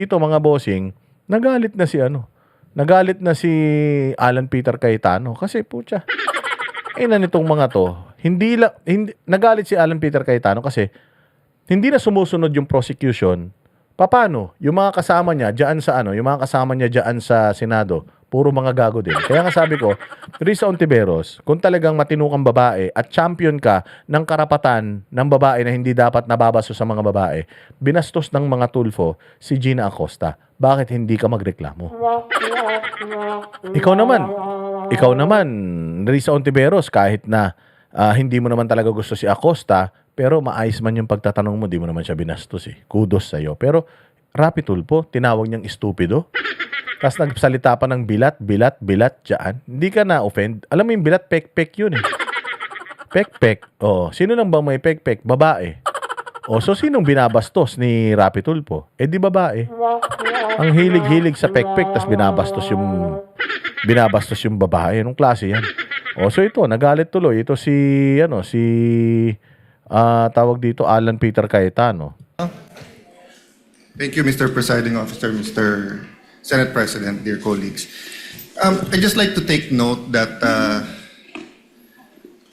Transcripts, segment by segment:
Ito mga bossing, nagalit na si ano, nagalit na si Alan Peter Cayetano kasi putya, ina nitong mga 'to, hindi nagalit si Alan Peter Cayetano kasi hindi na sumusunod yung prosecution. Papaano? Yung mga kasama niya diyan sa ano, yung mga kasama niya diyan sa Senado, puro mga gago din. Kaya nga sabi ko, Risa Ontiveros, kung talagang matino kang babae at champion ka ng karapatan ng babae na hindi dapat nababasto sa mga babae, binastos ng mga tulfo si Gina Acosta. Bakit hindi ka magreklamo? Ikaw naman, Risa Ontiveros, kahit na hindi mo naman talaga gusto si Acosta, pero maayos man yung pagtatanong mo, di mo naman siya binastos eh. Kudos sa'yo. Pero Rapi Tulfo, tinawag niyang estupido. Tapos nagsalita pa ng bilat dyan. Hindi ka na-offend. Alam mo yung bilat, pek-pek yun eh. Pek-pek. Oh, sino nang ba may pek-pek? Babae. Oh, so sinong binabastos ni Rapi Tulfo? Eh di babae. Ang hilig-hilig sa pek-pek, tapos binabastos yung babae. Anong klase yan? Oh, so ito, nagalit tuloy. Ito tawag dito, Alan Peter Cayetano. Thank you, Mr. Presiding Officer, Mr. Senate President, dear colleagues. I'd just like to take note that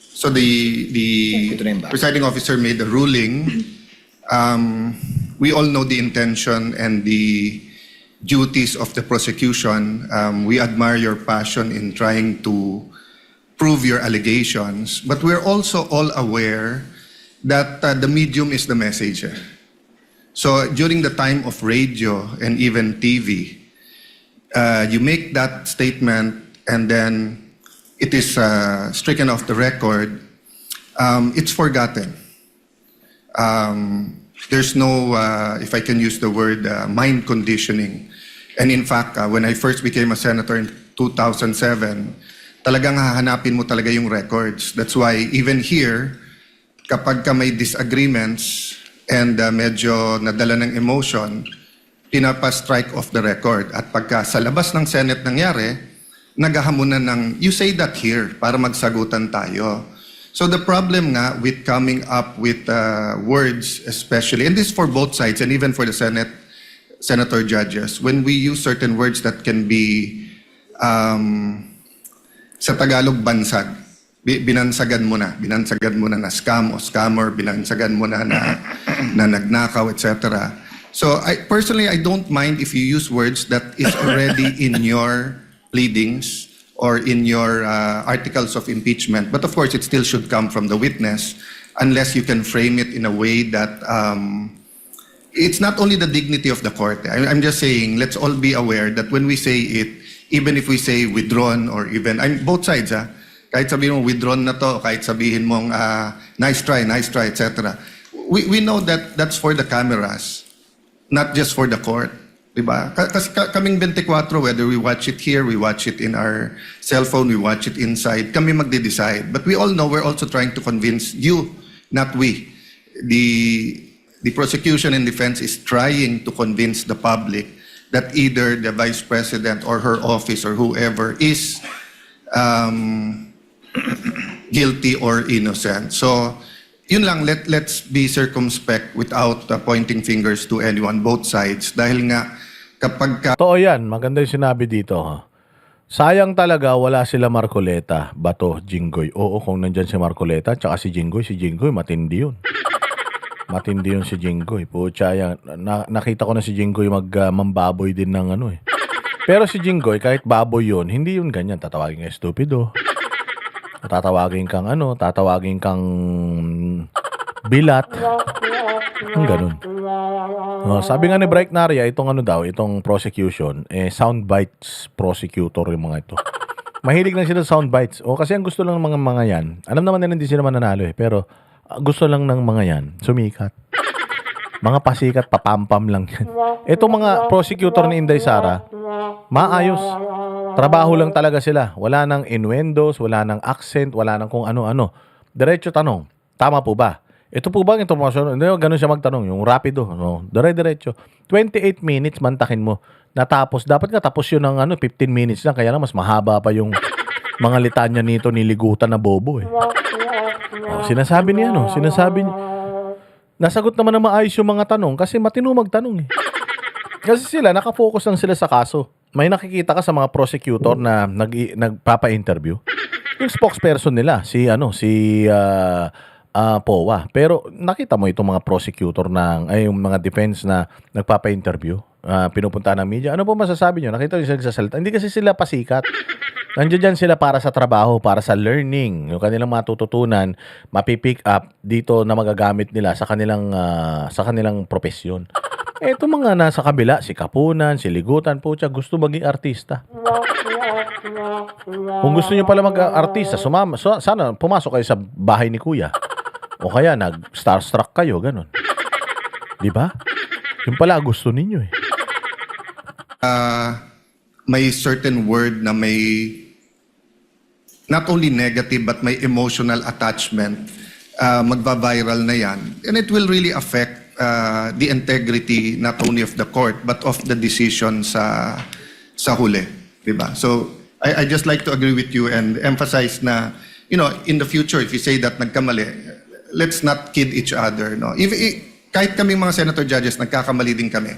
so the Presiding Officer made a ruling. We all know the intention and the duties of the prosecution. We admire your passion in trying to prove your allegations, but we're also all aware that the medium is the message. So during the time of radio and even TV, you make that statement and then it is stricken off the record. It's forgotten. There's no, if I can use the word, mind conditioning. And in fact, when I first became a senator in 2007, talagang hahanapin mo talaga yung records. That's why even here, kapag ka may disagreements and medyo nadala ng emotion, pinapa-strike off the record. At pagka sa labas ng Senate nangyari, naghahamunan ng, you say that here, para magsagutan tayo. So the problem nga with coming up with words especially, and this is for both sides and even for the senator judges, when we use certain words that can be, sa Tagalog, bansag. Binansagan mo na na scam o scammer, binansagan mo na nagnakaw, etc. So personally, I don't mind if you use words that is already in your pleadings or in your articles of impeachment. But of course, it still should come from the witness unless you can frame it in a way that it's not only the dignity of the court. I'm just saying, let's all be aware that when we say it, even if we say withdrawn or even, both sides, kahit sabihin mo withdrawn na to, kahit sabihin mong nice try, etc. We know that that's for the cameras, not just for the court. Diba? Kasi kaming 24, whether we watch it here, we watch it in our cell phone, we watch it inside, kami magde-decide. But we all know we're also trying to convince you, not we. The prosecution and defense is trying to convince the public that either the Vice President or her office or whoever is guilty or innocent. So, yun lang, let's be circumspect without pointing fingers to anyone, both sides. Dahil nga, kapag Totoo yan, maganda yung sinabi dito. Ha? Sayang talaga wala sila Marcoleta, Bato, Jinggoy. Oo, kung nandyan si Marcoleta, tsaka si Jinggoy matindi yun. Matindi yun si Jinggoy. Pucha yan. Nakita ko na si Jinggoy mambaboy din ng ano eh. Pero si Jinggoy, kahit baboy yun, hindi yun ganyan. Tatawagin nga stupido. Tatawagin kang bilat. Ang ganun. Sabi nga ni Bright Naria, itong prosecution, sound bites prosecutor yung mga ito. Mahilig lang sila sound bites. Kasi ang gusto lang ng mga yan, alam naman nila hindi sila mananalo pero gusto lang ng mga yan, sumikat. Mga pasikat, papampam lang yan. Itong mga prosecutor ni Inday Sara, maayos. Trabaho lang talaga sila. Wala nang innuendos, wala nang accent, wala nang kung ano-ano. Diretso tanong, tama po ba? Ito po ba ang informasyon? Hindi, ganun siya magtanong. Yung rapido. Diretso. 28 minutes, mantakin mo. Natapos. Dapat nga tapos yun ng 15 minutes lang. Kaya lang mas mahaba pa yung mga litanya nito niligutan na bobo eh. Sinasabi niya, nasagot naman na maayos yung mga tanong kasi matino magtanong eh. Kasi sila, nakafocus lang sila sa kaso. May nakikita ka sa mga prosecutor na nagpapa-interview. Yung spokesperson nila, si POA. Pero nakita mo itong mga prosecutor yung mga defense na nagpapa-interview, pinupunta ng media. Ano po masasabi nyo? Nakita nyo sila sa salita. Hindi kasi sila pasikat. Nandiyan dyan sila para sa trabaho, para sa learning. Yung kanilang matututunan, mapipick up dito na magagamit nila sa kanilang profesyon. Ito mga nasa kabila, si Kapunan, si Ligutan, po gusto maging artista. Kung gusto niyo pala mag-artista, sana pumasok kayo sa bahay ni Kuya. O kaya nag-starstruck kayo, ganun. Di ba? Yung pala gusto ninyo eh. May certain word na may not only negative but may emotional attachment, magva-viral na yan. And it will really affect the integrity not only of the court but of the decision sa huli. Diba? So, I just like to agree with you and emphasize na, in the future, if you say that nagkamali, let's not kid each other. No? Kahit kaming mga senator judges, nagkakamali din kami.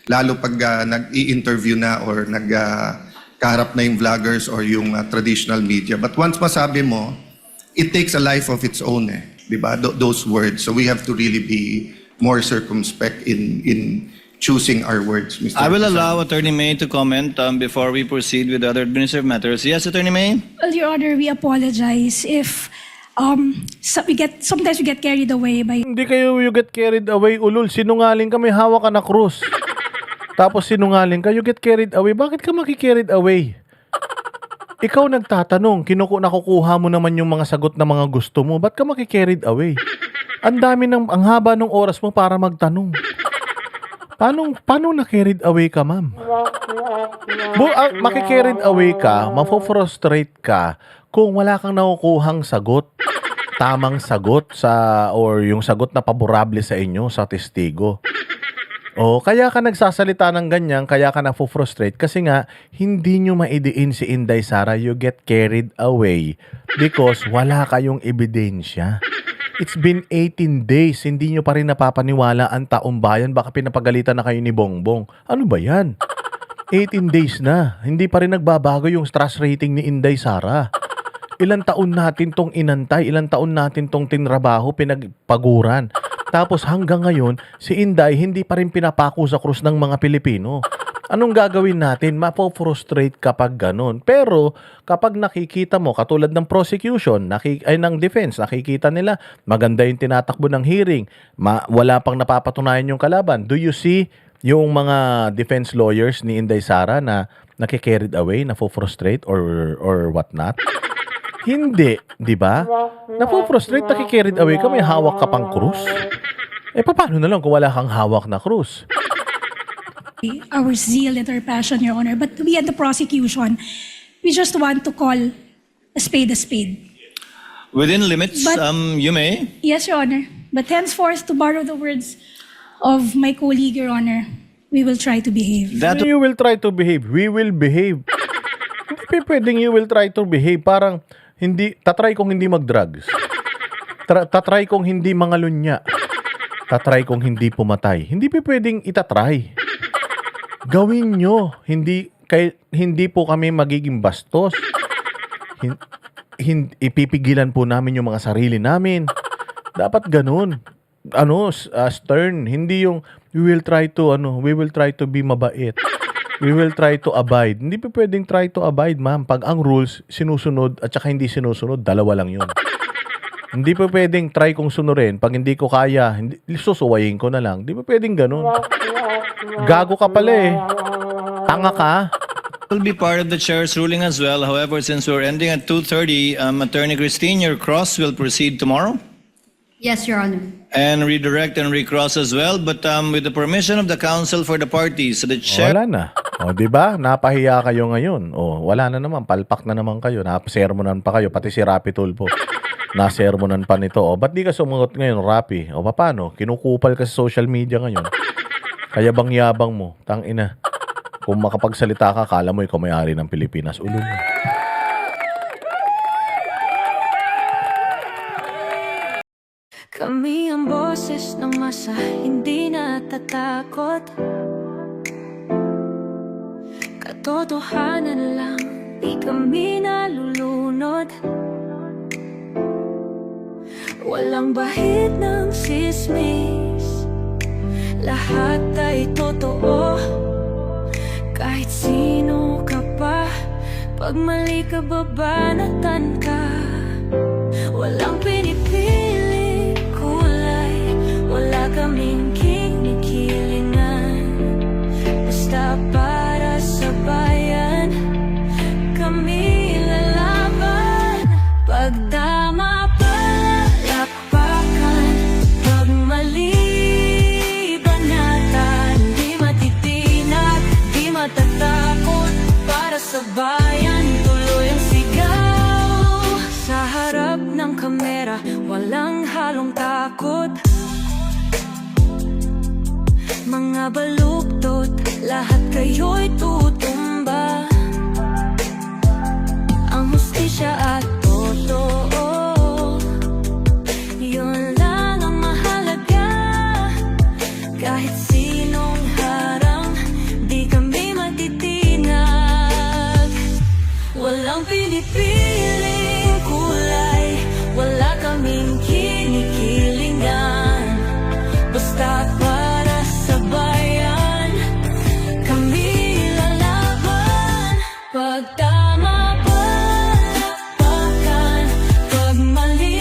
Lalo pag nag-i-interview na or nagkaharap na yung vloggers or yung traditional media. But once masabi mo, it takes a life of its own. Diba? Those words. So we have to really be more circumspect in choosing our words, Mr. I will President. allow Attorney May to comment before we proceed with other administrative matters. Yes, Attorney May? Well, Your Honor, we apologize if sometimes we get carried away by Hindi kayo you get carried away, ulul. Sinungaling ka, may hawak ka na krus. Tapos sinungaling ka, you get carried away. Bakit ka maki-carried away? Ikaw nagtatanong, nakukuha mo naman yung mga sagot na mga gusto mo. Ba't ka maki-carried away? Ang haba ng oras mo para magtanong. Paano na-carried away ka, ma'am? Maki-carried away ka, mafo-frustrate ka kung wala kang nakukuhang sagot. Tamang sagot or yung sagot na paborable sa inyo, sa testigo. O, kaya ka nagsasalita ng ganyan, kaya ka na-frustrate kasi nga, hindi nyo maidiin si Inday Sara, you get carried away because wala kayong ebidensya. It's been 18 days, hindi nyo pa rin napapaniwala ang taong bayan, baka pinapagalitan na kayo ni Bongbong. Ano ba yan? 18 days na, hindi pa rin nagbabago yung stress rating ni Inday Sara. Ilang taon natin tong inantay, ilang taon natin tong tinrabaho, pinagpaguran. Tapos hanggang ngayon, si Inday hindi pa rin pinapako sa krus ng mga Pilipino. Anong gagawin natin? Mapo-frustrate kapag ganun. Pero kapag nakikita mo, katulad ng prosecution, ng defense, nakikita nila, maganda yung tinatakbo ng hearing, wala pang napapatunayan yung kalaban. Do you see yung mga defense lawyers ni Inday Sara na nakikarried away, na-frustrate or what not? Hindi, di ba? Na-frustrate, nakikarried away ka, may hawak ka pang krus. Paano na lang kung wala kang hawak na krus? our zeal and our passion, Your Honor. But we at the prosecution, we just want to call a spade a spade. Within limits, But- you may. Yes, Your Honor. But henceforth, to borrow the words of my colleague, Your Honor, we will try to behave. That You will try to behave. We will behave. Hindi pwedeng you will try to behave. Parang tatry kong hindi mag-drugs. Tatry kong hindi mangalunya. Tatry kong hindi pumatay. Hindi pwedeng itatry. Gawin nyo. Hindi po kami magiging bastos. Ipipigilan po namin yung mga sarili namin. Dapat ganun. Stern. Hindi yung we will try to be mabait. We will try to abide. Hindi pa pwedeng try to abide, ma'am. Pag ang rules sinusunod at saka hindi sinusunod, dalawa lang yun. Hindi pa pwedeng try kong sunurin. Pag hindi ko kaya, susuwayin ko na lang. Hindi pa pwedeng ganun. Gago ka pala eh. Tanga ka. will be part of the chair's ruling as well. However, since we're ending at 2:30, Attorney Christine, your cross will proceed tomorrow. Yes, Your Honor. And redirect and recross as well. But with the permission of the counsel for the parties, so the chair... Wala na. O, di ba? Napahiya kayo ngayon. O, wala na naman. Palpak na naman kayo. Nasermonan pa kayo. Pati si Rapi Tulfo. Nasermonan pa nito. O, ba't di ka sumungot ngayon, Rapi? O, paano? Kinukupal ka sa social media ngayon. Kaya bang yabang mo? Tangina. Kung makapagsalita ka, kala mo ikaw may-ari ng Pilipinas. Ulo mo. Kami ang boses ng masa, hindi natatakot. totohanan lang, di kami nalulunod. Walang bahid ng sismis, lahat ay totoo. Kahit sino ka pa, pag mali ka babanatan ka. Walang pinipili kulay, wala kaming kinikilingan. Basta para sa bayan, kami lalaban. Pagdama palapakan, pag mali banatan, di matitinag, di matatakot. Para sa bayan, tuloy ang sigaw. Sa harap ng kamera, walang halong takot. Mga baluktot, lahat kayo'y tutumba. Ang hustisya at totoo, yun lang ang mahalaga. Kahit sinong harang, di kami matitinag. Walang pinipiling kulay, wala kaming kinikilingan. Basta para sa bayan, kami lalaban. Pag tama palapakan, pag mali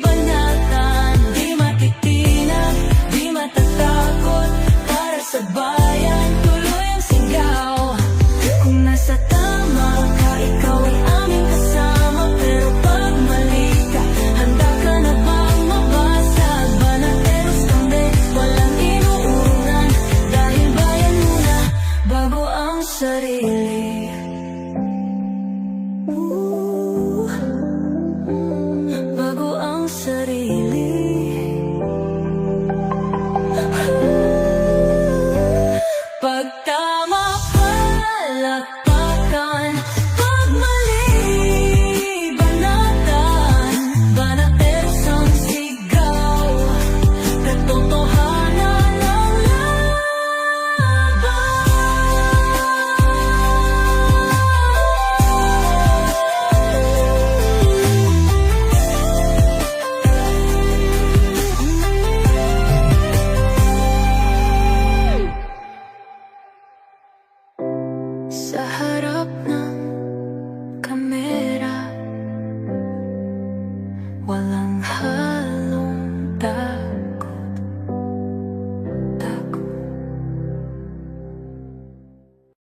banatan, di matitinag, di matatakot. Para sa bayan, tuloy ang sigaw. Kung nasa tama ka, ikaw ay aming kasama. Pero pag mali ka, handa ka na bang mabasag? Banateros kami, walang inuunan, dahil bayan muna bago ang sarili.